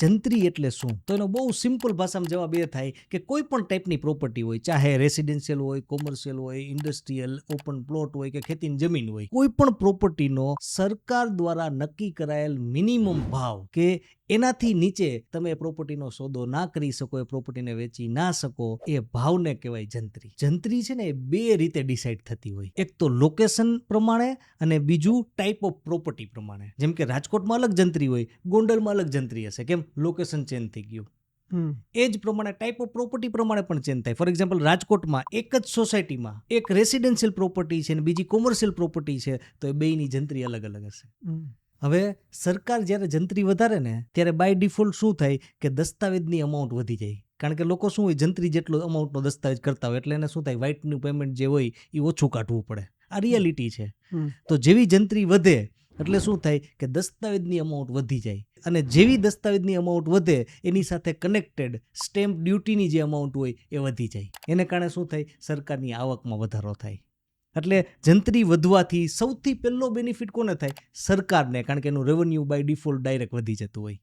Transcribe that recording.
જંત્રી એટલે શું? તો એનો બહુ સિમ્પલ ભાષામાં જવાબ એ થાય કે કોઈ પણ ટાઈપની પ્રોપર્ટી હોય, ચાહે રેસિડેન્શિયલ હોય, કોમર્શિયલ હોય, ઇન્ડસ્ટ્રીયલ, ઓપન પ્લોટ હોય કે ખેતીની જમીન હોય, કોઈ પણ પ્રોપર્ટીનો સરકાર દ્વારા નક્કી કરાયેલ મિનિમમ ભાવ કે એનાથી નીચે તમે પ્રોપર્ટીનો સોદો ના કરી શકો, એ પ્રોપર્ટીને વેચી ના શકો, એ ભાવને કહેવાય જંત્રી. જંત્રી છે ને એ બે રીતે ડિસાઇડ થતી હોય, એક તો લોકેશન પ્રમાણે અને બીજું ટાઈપ ઓફ પ્રોપર્ટી પ્રમાણે. જેમ કે રાજકોટમાં અલગ જંત્રી હોય, ગોંડલમાં અલગ જંત્રી હશે. કેમ? લોકેશન ચેન્જ થઈ ગયું. એ જ પ્રમાણે ટાઈપ ઓફ પ્રોપર્ટી પ્રમાણે પણ ચેન્જ થાય. ફોર એક્ઝામ્પલ, રાજકોટમાં એક જ સોસાયટીમાં એક રેસિડેન્શિયલ પ્રોપર્ટી છે અને બીજી કોમર્શિયલ પ્રોપર્ટી છે, તો એ બેયની જંત્રી અલગ અલગ હશે. હવે સરકાર જ્યારે જંત્રી વધારે ને ત્યારે બાય ડિફોલ્ટ શું થાય કે દસ્તાવેજની અમાઉન્ટ વધી જાય. કારણ કે લોકો શું હોય, જંત્રી જેટલો અમાઉન્ટનો દસ્તાવેજ કરતા હોય એટલે એને શું થાય, વ્હાઇટનું પેમેન્ટ જે હોય એ ઓછું કાઢવું પડે. આ રિયાલિટી છે. તો જેવી જંત્રી વધે એટલે શું થાય કે દસ્તાવેજની અમાઉન્ટ વધી જાય, અને જેવી દસ્તાવેજની અમાઉન્ટ વધે એની સાથે કનેક્ટેડ સ્ટેમ્પ ડ્યુટીની જે અમાઉન્ટ હોય એ વધી જાય. એને કારણે શું થાય, સરકારની આવકમાં વધારો થાય. એટલે જંત્રી વધવાથી સૌથી પહેલો બેનિફિટ કોને થાય? સરકારને, કારણ કે એનું રેવન્યુ બાય ડિફોલ્ટ ડાયરેક્ટ વધી જતું હોય.